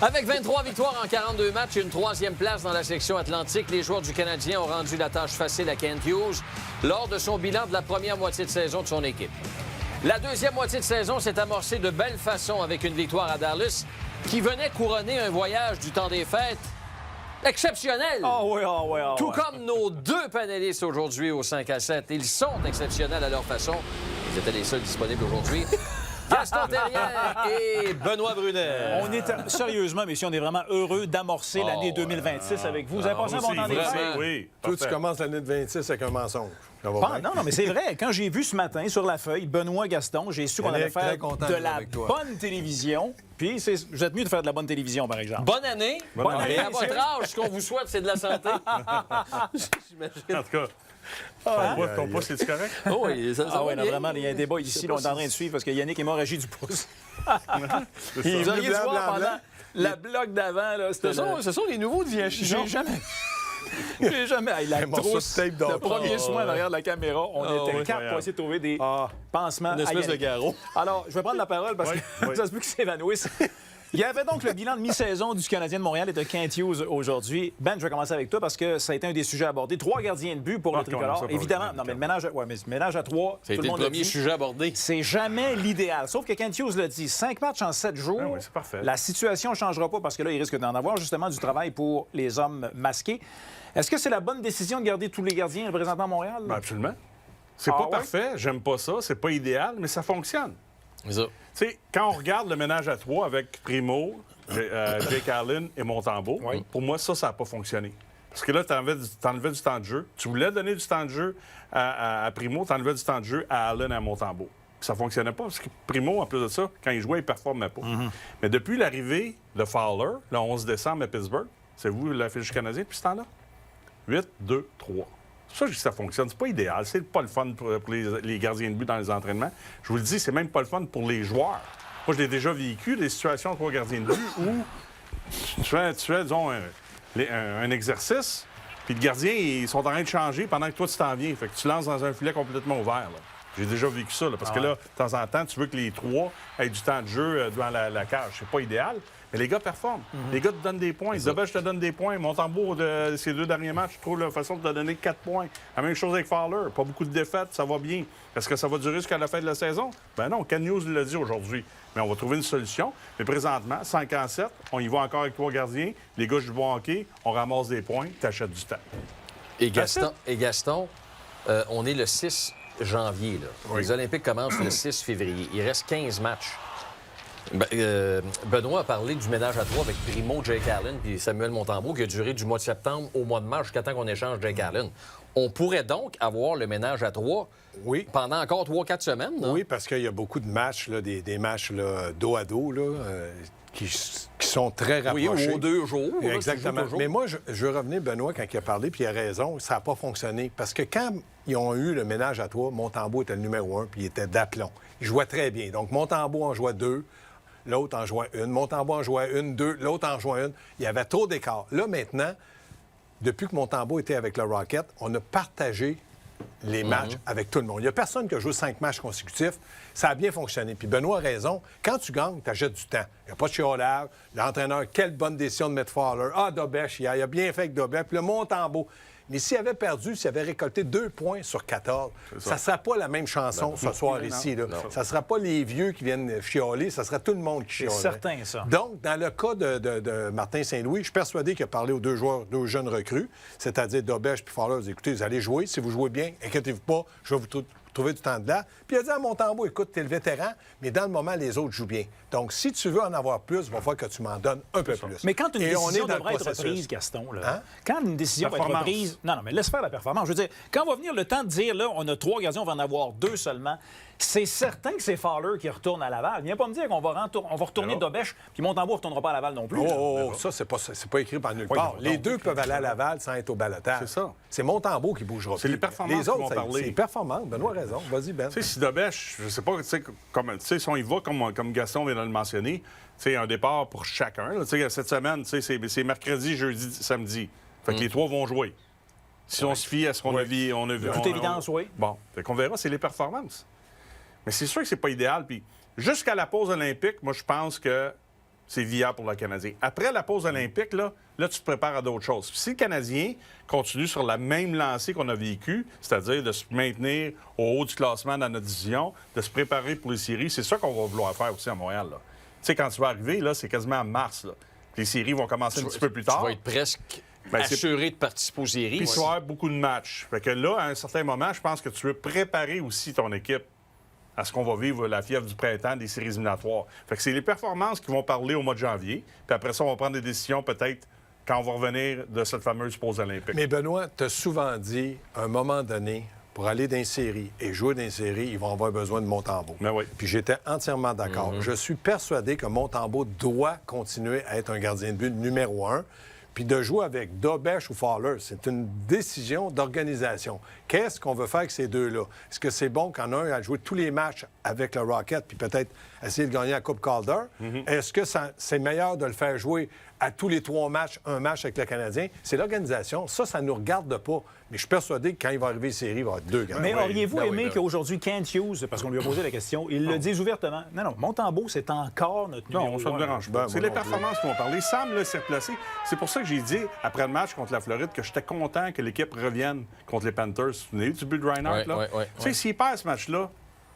Avec 23 victoires en 42 matchs et une troisième place dans la section Atlantique, les joueurs du Canadien ont rendu la tâche facile à Kent Hughes lors de son bilan de la première moitié de saison de son équipe. La deuxième moitié de saison s'est amorcée de belle façon avec une victoire à Dallas qui venait couronner un voyage du temps des fêtes exceptionnel. Tout comme nos deux panélistes aujourd'hui au 5 à 7. Ils sont exceptionnels à leur façon. Ils étaient les seuls disponibles aujourd'hui. Gaston Terrien et Benoît Brunet. On est sérieusement, messieurs, on est vraiment heureux d'amorcer l'année 2026 avec vous. Vous avez passé un bon temps des fêtes? Oui. Toi, tu commences l'année de 26 avec un mensonge. Ça va bien? Non, mais c'est vrai. Quand j'ai vu ce matin sur la feuille Benoît Gaston, j'ai su qu'on allait faire très content de d'être la avec toi. bonne télévision. Puis vous êtes mieux de faire de la bonne télévision, par exemple. Bonne année. Bonne année. Et à votre âge, ce qu'on vous souhaite, c'est de la santé. J'imagine. En tout cas, ton pouce, c'est-tu correct? Oh, oui, ça Ah oui, va non, bien. vraiment, il y a un débat ici, là, on est en train de suivre parce que Yannick est mort agi du pouce. Il Vous auriez dû blanc, voir blanc, pendant blanc. la bloc d'avant, là, c'était... Ce sont les nouveaux J'ai jamais... J'ai jamais... Hey, la Un morceau trousse, de tape le d'or. premier soin derrière la caméra, on était oui. quatre pour essayer de trouver des Ah. pansements Une à espèce de Yannick. garrot. Alors, je vais prendre la parole parce que ça se peut qu'il s'évanouisse. Il y avait donc le bilan de mi-saison du Canadien de Montréal et de Kent Hughes aujourd'hui. Ben, je vais commencer avec toi parce que ça a été un des sujets abordés. 3 gardiens de but pour le Ah, comment tricolore. ça, Évidemment, pas non, mais le ménage à 3, Ça a tout été le monde le l'a premier dit. sujet abordé. C'est jamais l'idéal. Sauf que Kent Hughes l'a dit, 5 matchs en 7 jours. Ah oui, c'est parfait. La situation ne changera pas parce que là, il risque d'en avoir justement du travail pour les hommes masqués. Est-ce que c'est la bonne décision de garder tous les gardiens représentant Montréal? Ben, absolument. C'est Ah pas ouais? parfait, j'aime pas ça, c'est pas idéal, mais ça fonctionne. C'est ça. Tu sais, quand on regarde le ménage à 3 avec Primo, Jake Allen et Montembeault, pour moi, ça n'a pas fonctionné. Parce que là, tu enlevais du temps de jeu. Tu voulais donner du temps de jeu à Primo, tu enlevais du temps de jeu à Allen et à Montembeault. Puis ça fonctionnait pas, parce que Primo, en plus de ça, quand il jouait, il ne performait pas. Mais depuis l'arrivée de Fowler, le 11 décembre à Pittsburgh, c'est vous l'affiche du Canadien depuis ce temps-là? 8, 2, 3. C'est ça que je dis que ça fonctionne. C'est pas idéal. C'est pas le fun pour les gardiens de but dans les entraînements. Je vous le dis, c'est même pas le fun pour les joueurs. Moi, je l'ai déjà vécu, des situations pour gardiens de but où tu fais disons, un exercice, puis le gardien, ils sont en train de changer pendant que toi, tu t'en viens. Fait que tu lances dans un filet complètement ouvert. Là. J'ai déjà vécu ça, là, parce que là, de temps en temps, tu veux que les 3 aient du temps de jeu devant la cage. C'est pas idéal, mais les gars performent. Les gars te donnent des points. Dobel, je te donne des points. Montembeault, de ces 2 derniers matchs, je trouve la façon de te donner 4 points. La même chose avec Fowler. Pas beaucoup de défaites, ça va bien. Est-ce que ça va durer jusqu'à la fin de la saison? Ben non, Ken Hughes l'a dit aujourd'hui. Mais on va trouver une solution. Mais présentement, 5 en 7, on y va encore avec 3 gardiens. Les gars jouent bon hockey, on ramasse des points, t'achètes du temps. Et Gaston, on est le 6 janvier. Là. Les Olympiques commencent le 6 février. Il reste 15 matchs. Benoît a parlé du ménage à 3 avec Primo, Jake Allen puis Samuel Montembeault qui a duré du mois de septembre au mois de mars jusqu'à temps qu'on échange Jake Allen. On pourrait donc avoir le ménage à 3 pendant encore 3-4 semaines. Non? Oui, parce qu'il y a beaucoup de matchs, là, des matchs là, dos à dos, là, qui sont très rapprochés. Oui, aux 2 jours. là, Exactement. tu joues toujours. Mais moi, je veux revenir, Benoît, quand il a parlé, puis il a raison, ça n'a pas fonctionné. Parce que quand ils ont eu le ménage à 3, Montembeault était le numéro 1, puis il était d'aplomb. Il jouait très bien. Donc, Montembeault en jouait 2. L'autre en jouait 1. Montembeault en jouait 1, 2. L'autre en jouait 1. Il y avait trop d'écart. Là, maintenant, depuis que Montembeault était avec le Rocket, on a partagé les matchs avec tout le monde. Il n'y a personne qui a joué 5 matchs consécutifs. Ça a bien fonctionné. Puis Benoît a raison. Quand tu gagnes, tu achètes du temps. Il n'y a pas de chiolage. L'entraîneur, quelle bonne décision de mettre Fowler. Ah, Dobech, il a bien fait avec Dobech. Puis le Montembeault. Mais s'il avait perdu, s'il avait récolté 2 points sur 14, ça ne sera pas la même chanson ce soir ici. Là. Ça ne sera pas les vieux qui viennent chialer, ça sera tout le monde qui chialerait. C'est certain, ça. Donc, dans le cas de Martin Saint-Louis, je suis persuadé qu'il a parlé aux 2 joueurs, 2 jeunes recrues, c'est-à-dire Dobech puis Fowler. Écoutez, vous allez jouer. Si vous jouez bien, inquiétez-vous pas, je vais vous trouver du temps de là. Puis il a dit à Montembeault, écoute, t'es le vétéran, mais dans le moment, les autres jouent bien. Donc, si tu veux en avoir plus, il va falloir que tu m'en donnes un peu plus. Mais quand une Et on décision est dans le devrait être processus. prise, Gaston, là, Hein? quand une décision va être Performance. prise... Non, mais laisse faire la performance. Je veux dire, quand va venir le temps de dire, là, on a 3 gardiens, on va en avoir 2 seulement, c'est certain que c'est Fowler qui retourne à Laval. Viens pas me dire qu'on va retourner Dobech, puis Montembeault ne retournera pas à Laval non plus. là. Oh, ça, c'est pas écrit par nulle part. Les 2 peuvent aller à Laval sans être au balotage. C'est ça. C'est Montembeault qui bougera C'est plus. les performances Les qui autres, vont parler. c'est les performances. Benoît a raison. Vas-y, Ben. Tu sais, si Dobech, je sais pas, tu sais, si on y va comme Gaston vient de le mentionner, tu sais, un départ pour chacun. Tu sais, cette semaine, tu sais, c'est mercredi, jeudi, samedi. Fait que les 3 vont jouer. Si on se fie à ce qu'on a vu... De toute évidence, oui. Bon, fait qu'on verra, c'est les performances. Mais c'est sûr que c'est pas idéal. Puis jusqu'à la pause olympique, moi, je pense que c'est viable pour le Canadien. Après la pause olympique, là, tu te prépares à d'autres choses. Puis si le Canadien continue sur la même lancée qu'on a vécue, c'est-à-dire de se maintenir au haut du classement dans notre division, de se préparer pour les séries, c'est ça qu'on va vouloir faire aussi à Montréal. Tu sais, quand tu vas arriver, là, c'est quasiment en mars. Là. Les séries vont commencer un petit peu plus tard. Tu vas être presque assuré de participer aux séries. Puis tu vas avoir beaucoup de matchs. Fait que là, à un certain moment, je pense que tu veux préparer aussi ton équipe à ce qu'on va vivre la fièvre du printemps des séries éliminatoires. Fait que c'est les performances qui vont parler au mois de janvier. Puis après ça, on va prendre des décisions peut-être quand on va revenir de cette fameuse pause olympique. Mais Benoît, tu as souvent dit, à un moment donné, pour aller dans les séries et jouer dans les séries, ils vont avoir besoin de Montembeault. Ben oui. Puis j'étais entièrement d'accord. Je suis persuadé que Montembeault doit continuer à être un gardien de but numéro 1. Puis de jouer avec Dobech ou Fowler, c'est une décision d'organisation. Qu'est-ce qu'on veut faire avec ces deux-là? Est-ce que c'est bon qu'en un a joué tous les matchs avec le Rocket puis peut-être essayer de gagner la Coupe Calder? Est-ce que c'est meilleur de le faire jouer à tous les 3 matchs, un match avec le Canadien? C'est l'organisation. Ça ne nous regarde pas. Mais je suis persuadé que quand il va arriver les séries, il va y avoir 2 gardiens. Mais auriez-vous aimé qu'aujourd'hui, Kent Hughes, parce qu'on lui a posé la question, il le dise ouvertement? Non, Montembeault, c'est encore notre numéro 1. Non, ça ne me dérange pas. C'est les performances qui vont parler. Sam, là, s'est replacé. C'est pour ça que j'ai dit, après le match contre la Floride, que j'étais content que l'équipe revienne contre les Panthers. Vous vous souvenez du but de Reinhardt, là? Tu sais, s'il perd ce match-là,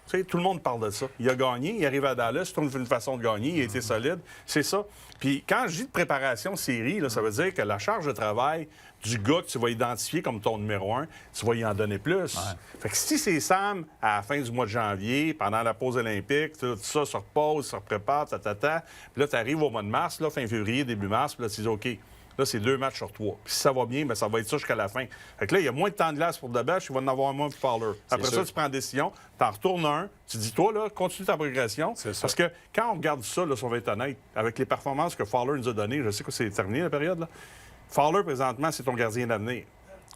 tu sais, tout le monde parle de ça. Il a gagné, il arrive à Dallas, il trouve une façon de gagner, il a été solide. C'est ça. Puis quand je dis de préparation série, là, ça veut dire que la charge de travail du gars que tu vas identifier comme ton numéro 1, tu vas y en donner plus. Fait que si c'est Sam, à la fin du mois de janvier, pendant la pause olympique, tout ça se repose, se prépare, puis là, tu arrives au mois de mars, là, fin février, début mars, puis là, tu dis OK. Là, c'est 2 matchs sur 3. Puis si ça va bien, bien, ça va être ça jusqu'à la fin. Fait que là, il y a moins de temps de glace pour Dobech, il va en avoir moins pour Fowler. Après ça, tu prends une décision, t'en retournes un, tu dis, toi, là, continue ta progression. Parce que quand on regarde ça, là, si on va être honnête, avec les performances que Fowler nous a données, je sais que c'est terminé la période, là. Fowler, présentement, c'est ton gardien d'avenir.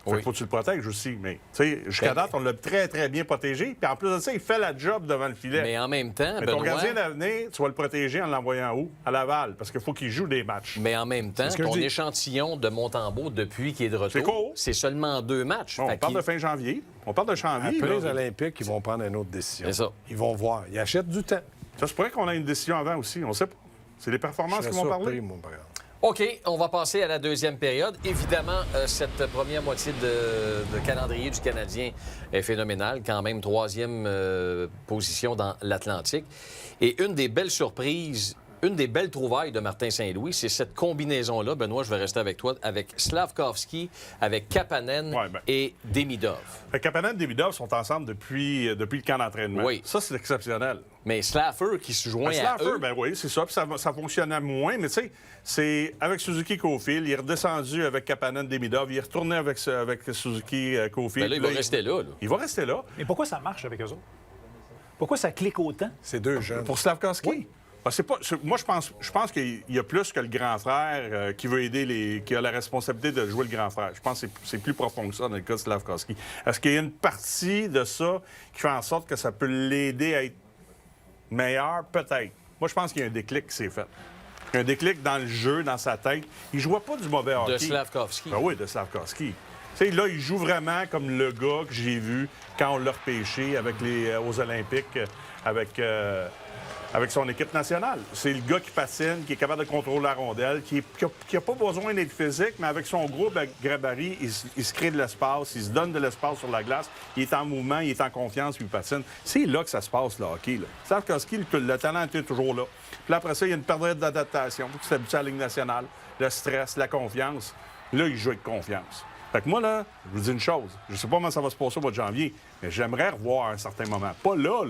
Il faut que tu le protèges aussi. Mais, tu sais, jusqu'à date, on l'a très, très bien protégé. Puis en plus de ça, il fait la job devant le filet. Mais en même temps, mais ton gardien d'avenir, tu vas le protéger en l'envoyant où? À Laval. Parce qu'il faut qu'il joue des matchs. Mais en même temps, ton échantillon de Montembeault depuis qu'il est de retour, c'est seulement 2 matchs. On parle de fin janvier. On parle de janvier. Après les Olympiques, ils vont prendre une autre décision. C'est ça. Ils vont voir. Ils achètent du temps. Ça se pourrait qu'on ait une décision avant aussi. On ne sait pas. C'est les performances qui vont parler. OK, on va passer à la deuxième période. Évidemment, cette première moitié de calendrier du Canadien est phénoménale. Quand même, 3e position dans l'Atlantique. Et une des belles surprises, une des belles trouvailles de Martin Saint-Louis, c'est cette combinaison-là. Benoît, je vais rester avec toi, avec Slavkovski, avec Kapanen et Demidov. Kapanen et Demidov sont ensemble depuis le camp d'entraînement. Oui. Ça, c'est exceptionnel. Mais Slaffer qui se joint à eux... ben oui, c'est ça. Puis ça fonctionnait moins. Mais tu sais, c'est avec Suzuki Caulfield, il est redescendu avec Kapanen Demidov, il est retourné avec Suzuki Caulfield. Ben là, il va rester là. Il va rester là. Mais pourquoi ça marche avec eux autres? Pourquoi ça clique autant? C'est 2 jeunes. Pour Slavkovski? Oui. Moi, je pense qu'il y a plus que le grand frère qui veut aider qui a la responsabilité de jouer le grand frère. Je pense que c'est plus profond que ça dans le cas de Slavkovski. Est-ce qu'il y a une partie de ça qui fait en sorte que ça peut l'aider à être meilleur? Peut-être. Moi, je pense qu'il y a un déclic qui s'est fait. Il y a un déclic dans le jeu, dans sa tête. Il jouait pas du mauvais hockey. De Slavkovski. Ben oui, de Slavkovski. Tu sais, là, il joue vraiment comme le gars que j'ai vu quand on l'a repêché aux Olympiques avec son équipe nationale. C'est le gars qui patine, qui est capable de contrôler la rondelle, qui n'a pas besoin d'être physique, mais avec son gros gabarit, il se crée de l'espace, il se donne de l'espace sur la glace, il est en mouvement, il est en confiance, puis il patine. C'est là que ça se passe, le hockey. Slavkovski, le talent était toujours là. Puis après ça, il y a une période d'adaptation. Il s'habitue à la Ligue nationale, le stress, la confiance. Là, il joue avec confiance. Fait que moi, là, je vous dis une chose. Je sais pas comment ça va se passer au mois de janvier, mais j'aimerais revoir à un certain moment. Pas là.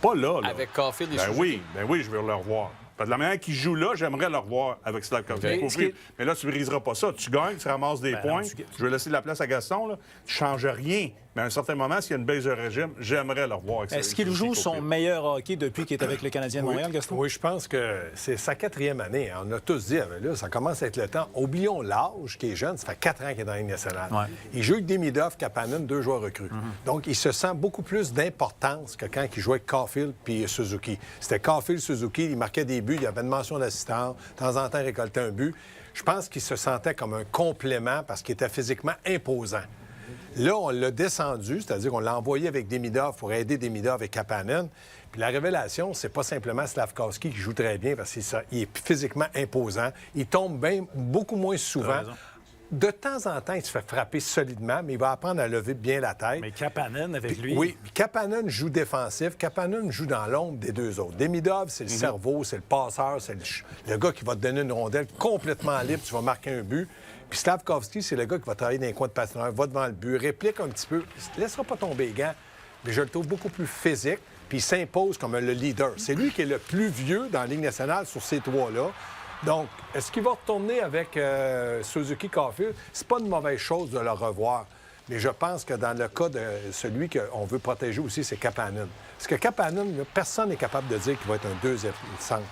Pas là. Avec Caulfield et Suzuki. Oui, je vais le revoir. De la manière qu'il joue là, j'aimerais le revoir avec Slavkovski. Mais là, tu ne briseras pas ça. Tu gagnes, tu ramasses des points. Je vais laisser de la place à Gaston. Là. Tu ne changes rien. Mais à un certain moment, s'il y a une baisse de régime, j'aimerais le revoir. Est-ce qu'il joue son meilleur hockey depuis qu'il est avec le Canadien de Montréal, Gaston? Oui, je pense que c'est sa 4e année. On a tous dit, là, ça commence à être le temps. Oublions l'âge qui est jeune. Ça fait 4 ans qu'il est dans la Ligue nationale. Ouais. Il joue avec Demidov, Kapanen, 2 joueurs recrues. Donc, il se sent beaucoup plus d'importance que quand il jouait avec Caulfield puis Suzuki. C'était Caulfield, Suzuki, il marquait des buts, il y avait une mention d'assistant, de temps en temps, il récoltait un but. Je pense qu'il se sentait comme un complément parce qu'il était physiquement imposant. Là, on l'a descendu, c'est-à-dire qu'on l'a envoyé avec Demidov pour aider Demidov et Kapanen. Puis la révélation, c'est pas simplement Slavkovski qui joue très bien parce qu'il est physiquement imposant. Il tombe beaucoup moins souvent. De temps en temps, il se fait frapper solidement, mais il va apprendre à lever bien la tête. Mais Kapanen, avec lui... Oui, Kapanen joue défensif. Kapanen joue dans l'ombre des deux autres. Demidov, c'est le cerveau, c'est le passeur, c'est le gars qui va te donner une rondelle complètement libre, tu vas marquer un but. Puis Slavkovski, c'est le gars qui va travailler dans les coins de patineur, va devant le but, réplique un petit peu, ne laissera pas tomber les gants, mais je le trouve beaucoup plus physique, puis il s'impose comme le leader. C'est lui qui est le plus vieux dans la Ligue nationale sur ces trois-là. Donc, est-ce qu'il va retourner avec Suzuki Caulfield? C'est pas une mauvaise chose de le revoir. Mais je pense que dans le cas de celui qu'on veut protéger aussi, c'est Kapanen. Parce que Kapanen, là, personne n'est capable de dire qu'il va être un deuxième centre.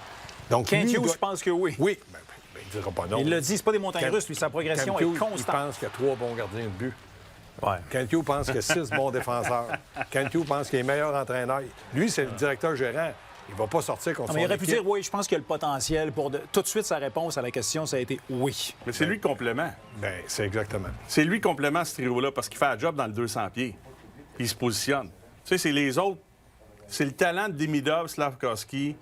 Donc, Kent Hughes, je pense que oui. Oui, il ne dira pas non. Il l'a dit, c'est pas des montagnes russes, lui, sa progression est constante. Il pense qu'il y a 3 bons gardiens de but. Ouais. Kent Hughes pense qu'il y a 6 bons défenseurs. Kent Hughes pense qu'il est meilleur entraîneur. Lui, c'est le directeur gérant. Il va pas sortir contre son il aurait pu équipe. dire, oui, je pense qu'il y a le potentiel pour... Tout de suite, sa réponse à la question, ça a été oui. Mais c'est lui le complément. Bien, c'est exactement. C'est lui le complément, ce trio-là, parce qu'il fait un job dans le 200 pieds. Puis il se positionne. Tu sais, c'est les autres. C'est le talent de Demidov, Slavkovski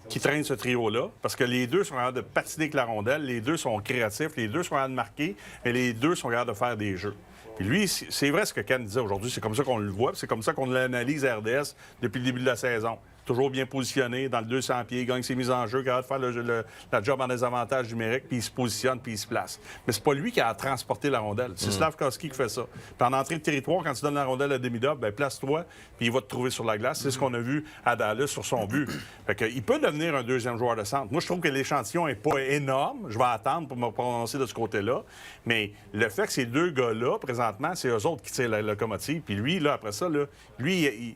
qui traîne ce trio-là, parce que les deux sont capables de patiner avec la rondelle, les deux sont créatifs, les deux sont capables de marquer, et les deux sont capables de faire des jeux. Puis lui, c'est vrai ce que Ken disait aujourd'hui, c'est comme ça qu'on le voit, c'est comme ça qu'on l'analyse à RDS depuis le début de la saison. Toujours bien positionné, dans le 200 pieds, il gagne ses mises en jeu, capable de faire la job en désavantage numérique, puis il se positionne, puis il se place. Mais c'est pas lui qui a transporté la rondelle. C'est Slavkovski qui fait ça. Puis en entrée de territoire, quand tu donnes la rondelle à Demidov, bien, place-toi, puis il va te trouver sur la glace. C'est ce qu'on a vu à Dallas sur son but. Fait que, il peut devenir un deuxième joueur de centre. Moi, je trouve que l'échantillon n'est pas énorme. Je vais attendre pour me prononcer de ce côté-là. Mais le fait que ces deux gars-là, présentement, c'est eux autres qui tirent la locomotive. Puis lui, là, après ça, là, lui,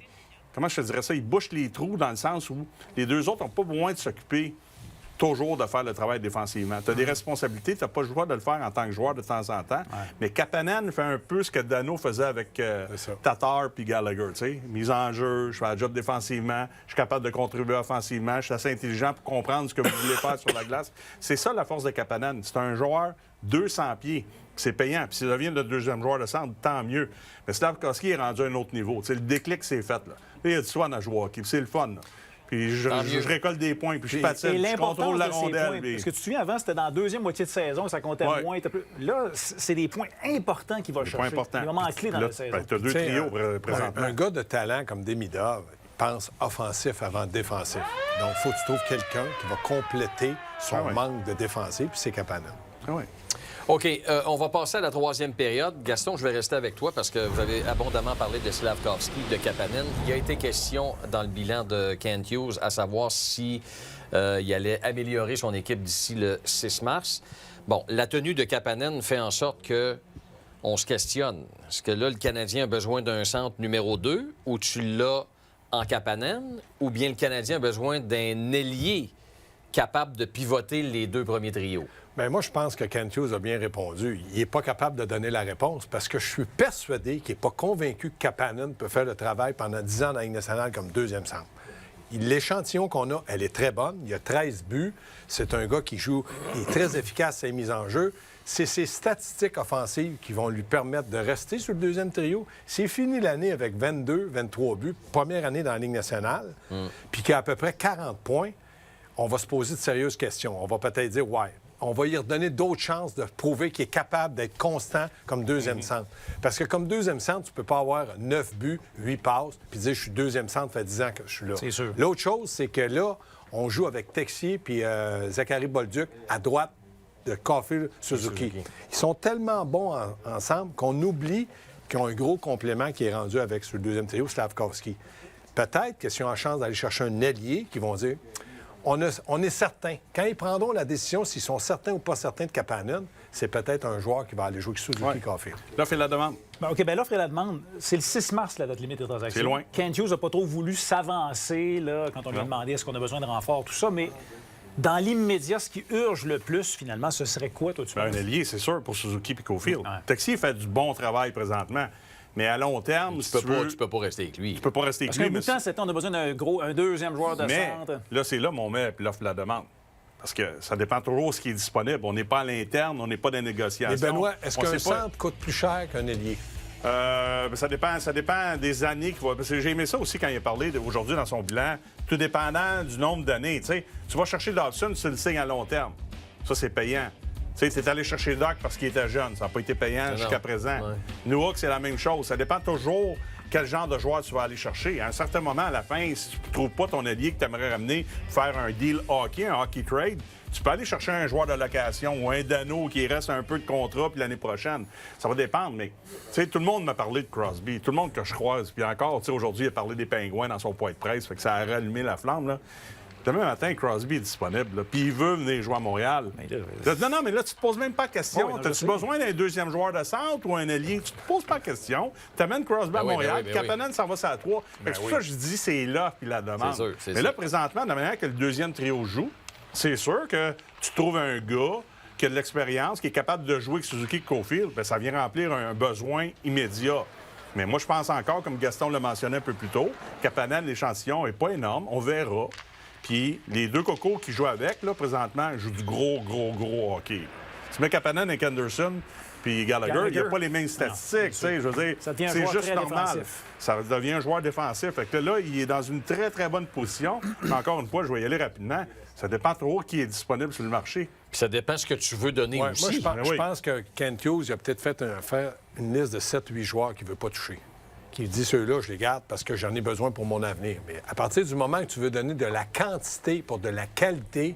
comment je te dirais ça? Il bouche les trous dans le sens où les deux autres n'ont pas besoin de s'occuper toujours de faire le travail défensivement. Tu as des responsabilités, tu n'as pas le choix de le faire en tant que joueur de temps en temps. Ouais. Mais Kapanen fait un peu ce que Dano faisait avec Tatar puis Gallagher. T'sais. Mise en jeu, je fais un job défensivement, je suis capable de contribuer offensivement, je suis assez intelligent pour comprendre ce que vous voulez faire sur la glace. C'est ça la force de Kapanen. C'est un joueur 200 pieds. C'est payant. Puis s'il devient le deuxième joueur de centre, tant mieux. Mais Slavkovski est rendu à un autre niveau. T'sais, le déclic, c'est fait. Là, il y a du soin à jouer au hockey. C'est le fun. Là. Puis je récolte des points, puis je patine, je contrôle la rondelle. Parce que tu te souviens, avant, c'était dans la deuxième moitié de saison, ça comptait moins. Là, c'est des points importants qu'il va chercher. Des moments clés dans la saison. Tu as deux trios présentement. Un gars de talent comme Demidov pense offensif avant défensif. Donc, il faut que tu trouves quelqu'un qui va compléter son manque de défensif, puis c'est Kapanen. OK, on va passer à la troisième période. Gaston, je vais rester avec toi parce que vous avez abondamment parlé de Slavkovski, de Kapanen. Il y a été question dans le bilan de Kent Hughes à savoir si il allait améliorer son équipe d'ici le 6 mars. Bon, la tenue de Kapanen fait en sorte que on se questionne. Est-ce que là, le Canadien a besoin d'un centre numéro 2 ou tu l'as en Kapanen ou bien le Canadien a besoin d'un ailier capable de pivoter les deux premiers trios? Bien, moi, je pense que Kent Hughes a bien répondu. Il n'est pas capable de donner la réponse parce que je suis persuadé qu'il n'est pas convaincu que Kapanen peut faire le travail pendant 10 ans dans la Ligue nationale comme deuxième centre. L'échantillon qu'on a, elle est très bonne. Il y a 13 buts. C'est un gars qui joue, il est très efficace à ses mises en jeu. C'est ses statistiques offensives qui vont lui permettre de rester sur le deuxième trio. C'est fini l'année avec 22, 23 buts, première année dans la Ligue nationale, puis qu'il a à peu près 40 points, on va se poser de sérieuses questions. On va peut-être dire, ouais, on va y redonner d'autres chances de prouver qu'il est capable d'être constant comme deuxième centre. Parce que comme deuxième centre, tu ne peux pas avoir 9 buts, 8 passes, puis dire, je suis deuxième centre, ça fait 10 ans que je suis là. C'est sûr. L'autre chose, c'est que là, on joue avec Texier puis Zachary Bolduc à droite de Caulfield, Suzuki. Ils sont tellement bons ensemble qu'on oublie qu'ils ont un gros complément qui est rendu avec sur le deuxième trio, Slavkovski. Peut-être que s'ils ont la chance d'aller chercher un ailier qui vont dire... On est certain. Quand ils prendront la décision, s'ils sont certains ou pas certains de Kapanen, c'est peut-être un joueur qui va aller jouer avec Suzuki Caulfield. L'offre et la demande. OK, bien l'offre et la demande, c'est le 6 mars, la date limite de transaction. C'est loin. Kent Hughes n'a pas trop voulu s'avancer là, quand on lui a demandé est-ce qu'on a besoin de renfort, tout ça, mais dans l'immédiat, ce qui urge le plus, finalement, ce serait quoi, toi, tu penses? Un allié, c'est sûr, pour Suzuki et Caulfield. Texier fait du bon travail présentement. Mais à long terme, tu peux pas rester avec lui. Tu peux pas rester avec lui. Parce qu'un bout de temps, c'était on a besoin un deuxième joueur de centre. Là, c'est là mon met l'offre et la demande. Parce que ça dépend toujours de ce qui est disponible. On n'est pas à l'interne, on n'est pas dans les négociations. Mais Benoît, est-ce qu'un centre coûte plus cher qu'un ailier? Ça dépend des années qu'il va. Parce que j'ai aimé ça aussi quand il a parlé aujourd'hui dans son bilan, tout dépendant du nombre d'années. Tu vas chercher Dobson, tu le signes à long terme. Ça, c'est payant. Tu es allé chercher Doc parce qu'il était jeune. Ça n'a pas été payant jusqu'à présent. Ouais. Newhook, c'est la même chose. Ça dépend toujours quel genre de joueur tu vas aller chercher. À un certain moment, à la fin, si tu ne trouves pas ton allié que tu aimerais ramener pour faire un deal hockey, un hockey trade, tu peux aller chercher un joueur de location ou un Dano qui reste un peu de contrat puis l'année prochaine. Ça va dépendre, mais tout le monde m'a parlé de Crosby. Tout le monde que je croise. Puis encore, aujourd'hui, il a parlé des Pingouins dans son point de presse. Fait que ça a rallumé la flamme, là. Demain matin, Crosby est disponible. Puis il veut venir jouer à Montréal. Non, mais là, tu te poses même pas de question. As-tu besoin d'un deuxième joueur de centre ou un allié? Tu te poses pas de question. Tu amènes Crosby à Montréal. Kapanen s'en va sur la 3. C'est pour ça que je dis c'est là puis la demande. C'est mais là, présentement, de la manière que le deuxième trio joue, c'est sûr que tu trouves un gars qui a de l'expérience, qui est capable de jouer avec Suzuki et Caulfield, bien, ça vient remplir un besoin immédiat. Mais moi, je pense encore, comme Gaston l'a mentionné un peu plus tôt, Kapanen, l'échantillon n'est pas énorme. On verra. Puis les deux cocos qui jouent avec, là, présentement, jouent du gros hockey. Tu mets Kapanen et Anderson, puis Gallagher, il n'y a pas les mêmes statistiques. Je veux dire, c'est juste normal. Défensif. Ça devient un joueur défensif. Fait que là, il est dans une très, très bonne position. Mais encore une fois, je vais y aller rapidement. Ça dépend trop qui est disponible sur le marché. Puis ça dépend ce que tu veux donner aussi. Moi, je pense que Kent Hughes a peut-être fait une liste de 7-8 joueurs qu'il ne veut pas toucher. Qui dit ceux-là, je les garde parce que j'en ai besoin pour mon avenir. Mais à partir du moment que tu veux donner de la quantité pour de la qualité,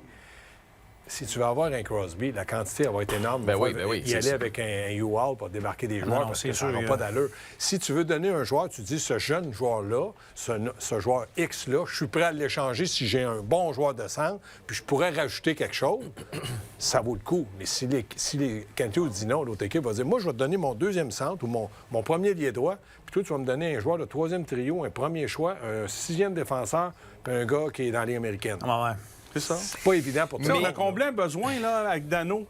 si tu veux avoir un Crosby, la quantité va être énorme. Il aller avec un U-Haul pour débarquer des joueurs parce que ça n'a pas d'allure. Si tu veux donner un joueur, tu dis ce jeune joueur-là, ce joueur X-là, je suis prêt à l'échanger si j'ai un bon joueur de centre, puis je pourrais rajouter quelque chose, ça vaut le coup. Mais si les Kent Hughes dit non, l'autre équipe va dire moi, je vais te donner mon deuxième centre ou mon premier lié droit, puis toi, tu vas me donner un joueur de troisième trio, un premier choix, un sixième défenseur, puis un gars qui est dans la Ligue américaine. C'est ça. C'est pas évident pour toi. On a comblé un besoin là, avec Dano.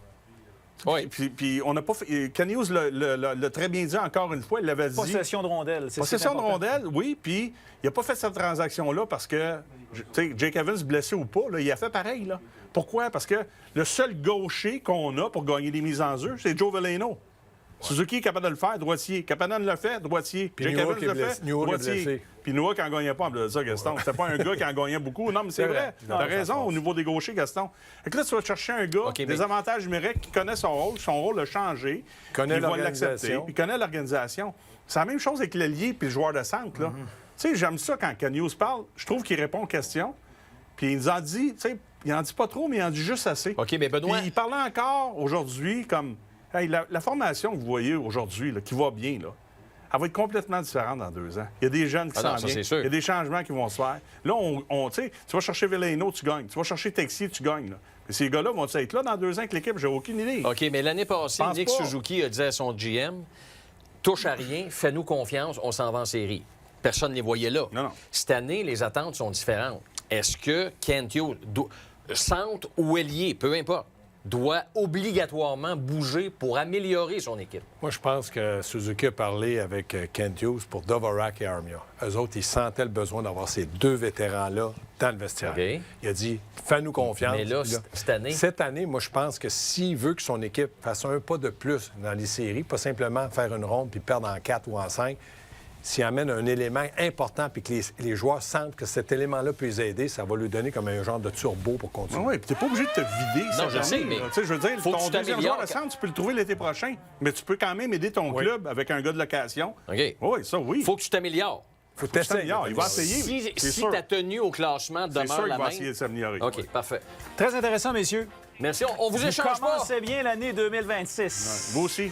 Oui. Puis on n'a pas fait. Ken Hughes l'a très bien dit encore une fois. Il l'avait dit. Possession de rondelle. Possession de rondelle, oui. Puis il n'a pas fait cette transaction-là parce que, tu sais, Jake Evans, blessé ou pas, là, il a fait pareil. Là. Pourquoi? Parce que le seul gaucher qu'on a pour gagner des mises en jeu, c'est Joe Veleno. Suzuki est capable de le faire, droitier. Kapanen le fait, droitier. Jake Evans le fait, droitier. Puis Newhook n'en gagnait pas, on me dit ça, Gaston. C'était pas un gars qui en gagnait beaucoup. Non, mais c'est vrai. T'as raison au niveau des gauchers, Gaston. Fait que là, tu vas chercher un gars, des avantages numériques, qui connaît son rôle a changé. Il connaît l'organisation. Il connaît l'organisation. C'est la même chose avec l'allié puis le joueur de centre, là. Tu sais, j'aime ça quand Ken Hughes parle. Je trouve qu'il répond aux questions. Puis il nous en dit, tu sais, il en dit pas trop, mais il en dit juste assez. OK, mais Benoît... Puis il parlait encore aujourd'hui comme... Hey, la formation que vous voyez aujourd'hui, là, qui va bien, là, elle va être complètement différente dans 2 ans. Il y a des jeunes qui s'en viennent. Il y a des changements qui vont se faire. Là, tu sais, tu vas chercher Veleno, tu gagnes. Tu vas chercher Texier, tu gagnes. Là. Et ces gars-là vont être là dans 2 ans avec l'équipe? J'ai aucune idée. OK, mais l'année passée, Nick Suzuki a dit à son GM, touche à rien, fais-nous confiance, on s'en va en série. Personne ne les voyait là. Non. Cette année, les attentes sont différentes. Est-ce que Kent Hughes, centre ou ailier, peu importe, doit obligatoirement bouger pour améliorer son équipe? Moi, je pense que Suzuki a parlé avec Kent Hughes pour Dvorak et Armia. Eux autres, ils sentaient le besoin d'avoir ces 2 vétérans-là dans le vestiaire. Okay. Il a dit, fais-nous confiance. Mais là, cette année, moi, je pense que s'il veut que son équipe fasse un pas de plus dans les séries, pas simplement faire une ronde puis perdre en 4 ou en 5, s'il amène un élément important puis que les joueurs sentent que cet élément-là peut les aider, ça va lui donner comme un genre de turbo pour continuer. Oui, puis t'es pas obligé de te vider. Non, je sais, mais... Je veux dire, ton deuxième joueur de centre, tu peux le trouver l'été prochain, mais tu peux quand même aider ton club avec un gars de location. OK. Oui, ça, oui. Faut que tu t'améliores. Faut tester. Il va essayer. Si ta tenue au classement demeure la même... C'est sûr qu'il va essayer de s'améliorer. OK, parfait. Très intéressant, messieurs. Merci. On vous échange pas. Commencez bien l'année 2026. Ouais. Vous aussi.